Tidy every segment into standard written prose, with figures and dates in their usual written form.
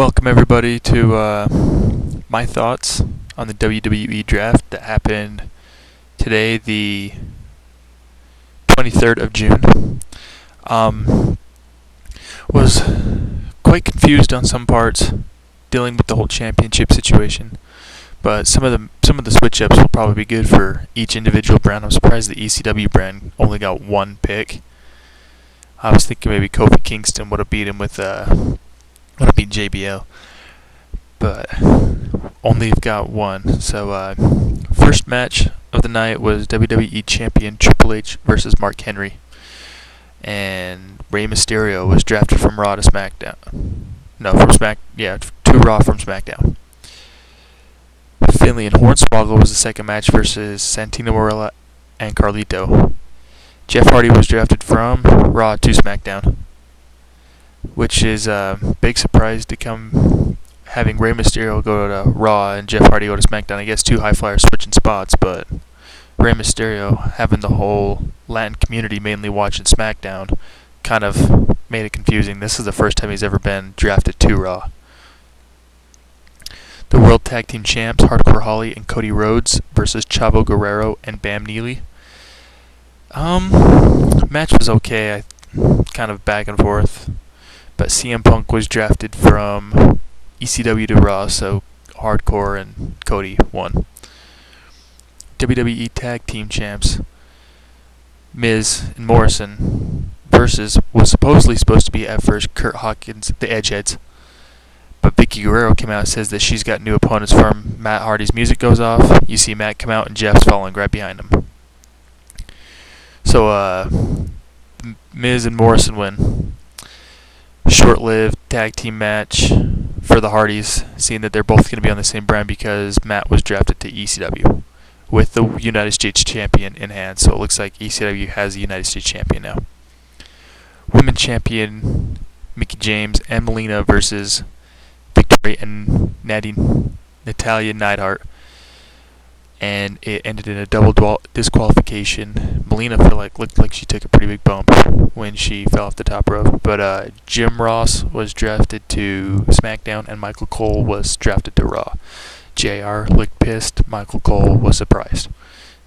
Welcome everybody to my thoughts on the WWE Draft that happened today, the 23rd of June. Was quite confused on some parts, dealing with the whole championship situation. But some of the switch ups will probably be good for each individual brand. I'm surprised the ECW brand only got one pick. I was thinking maybe Kofi Kingston would have beat him with would have beat JBL, but only got one. So first match of the night was WWE Champion Triple H versus Mark Henry, and Rey Mysterio was drafted from Raw to SmackDown. No, to Raw from SmackDown. Finlay and Hornswoggle was the second match versus Santino Marella and Carlito. Jeff Hardy was drafted from Raw to SmackDown, which is a big surprise to come having Rey Mysterio go to Raw and Jeff Hardy go to SmackDown. I guess two high flyers switching spots, but Rey Mysterio having the whole Latin community mainly watching SmackDown kind of made it confusing. This is the first time he's ever been drafted to Raw. The World Tag Team Champs, Hardcore Holly and Cody Rhodes versus Chavo Guerrero and Bam Neely. Match was okay, kind of back and forth. But CM Punk was drafted from ECW to Raw, so Hardcore and Cody won. WWE Tag Team Champs, Miz and Morrison was supposedly supposed to be at first Kurt Hawkins, the Edgeheads. But Vicky Guerrero came out and says that she's got new opponents for him. Matt Hardy's music goes off. You see Matt come out and Jeff's following right behind him. So Miz and Morrison win. Short-lived tag team match for the Hardys, seeing that they're both going to be on the same brand because Matt was drafted to ECW with the United States Champion in hand. So it looks like ECW has the United States Champion now. Women's Champion Mickie James and Melina versus Victoria and Natalia Neidhart, and it ended in a double disqualification. Melina looked like she took a pretty big bump when she fell off the top rope. But Jim Ross was drafted to SmackDown and Michael Cole was drafted to Raw. JR looked pissed. Michael Cole was surprised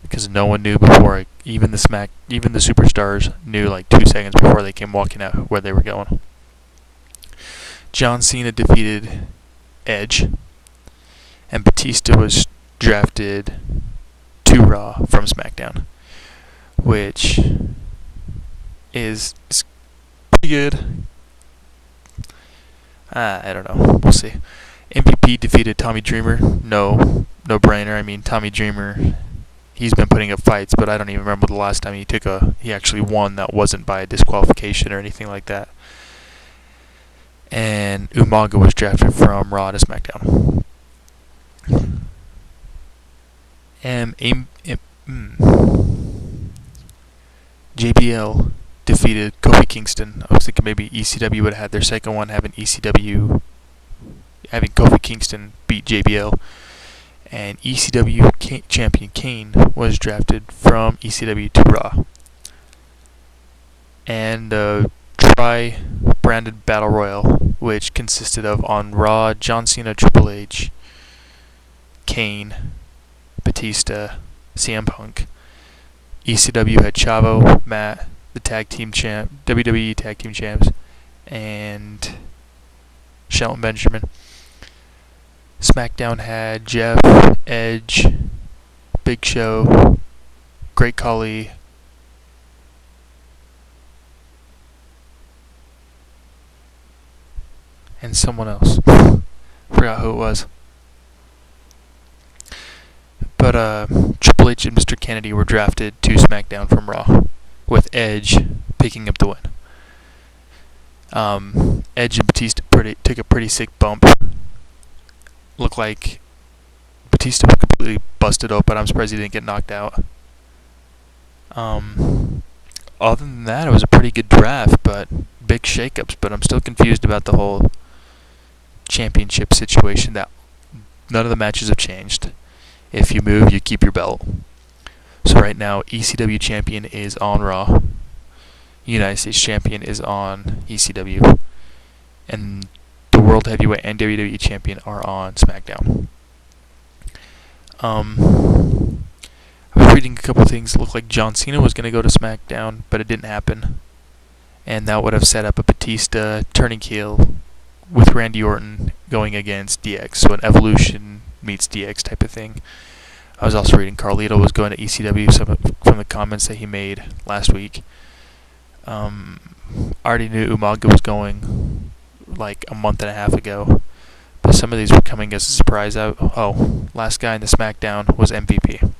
because no one knew before. Even the superstars knew like 2 seconds before they came walking out where they were going. John Cena defeated Edge, and Batista was drafted to Raw from SmackDown, which is pretty good. I don't know. We'll see. MVP defeated Tommy Dreamer. No brainer. I mean, Tommy Dreamer, he's been putting up fights, but I don't even remember the last time he actually won that wasn't by a disqualification or anything like that. And Umaga was drafted from Raw to SmackDown. JBL defeated Kofi Kingston. I was thinking maybe ECW would have had their second one, having Kofi Kingston beat JBL. And ECW champion Kane was drafted from ECW to Raw. And tri-branded Battle Royal, which consisted of on Raw, John Cena, Triple H, Kane, Batista, CM Punk. ECW had Chavo, Matt, the WWE Tag Team Champs, and Shelton Benjamin. SmackDown had Jeff, Edge, Big Show, Great Khali, and someone else. Forgot who it was. But Triple H and Mr. Kennedy were drafted to SmackDown from Raw, with Edge picking up the win. Edge and Batista took a pretty sick bump. Looked like Batista was completely busted open. I'm surprised he didn't get knocked out. Other than that, it was a pretty good draft, but big shakeups. But I'm still confused about the whole championship situation. That none of the matches have changed. If you move, you keep your belt. So right now, ECW champion is on Raw. United States champion is on ECW. And the World Heavyweight and WWE Champion are on SmackDown. I was reading a couple things. It looked like John Cena was going to go to SmackDown, but it didn't happen. And that would have set up a Batista turning heel with Randy Orton going against DX. So an Evolution meets DX type of thing. I was also reading Carlito was going to ECW from the comments that he made last week. I already knew Umaga was going like a month and a half ago. But some of these were coming as a surprise. Last guy in the SmackDown was MVP.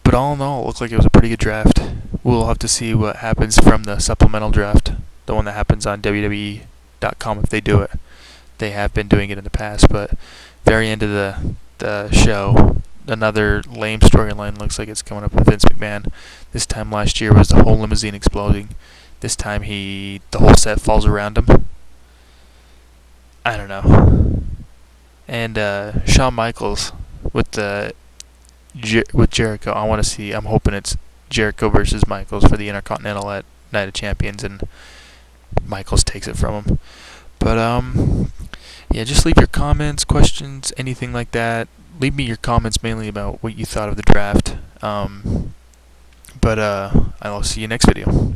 But all in all, it looked like it was a pretty good draft. We'll have to see what happens from the supplemental draft, the one that happens on WWE.com if they do it. They have been doing it in the past, but very end of the show, another lame storyline looks like it's coming up with Vince McMahon. This time last year was the whole limousine exploding. This time the whole set falls around him. I don't know. And Shawn Michaels with Jericho. I'm hoping it's Jericho versus Michaels for the Intercontinental at Night of Champions, and Michaels takes it from him. But yeah, just leave your comments, questions, anything like that. Leave me your comments mainly about what you thought of the draft. But I'll see you next video.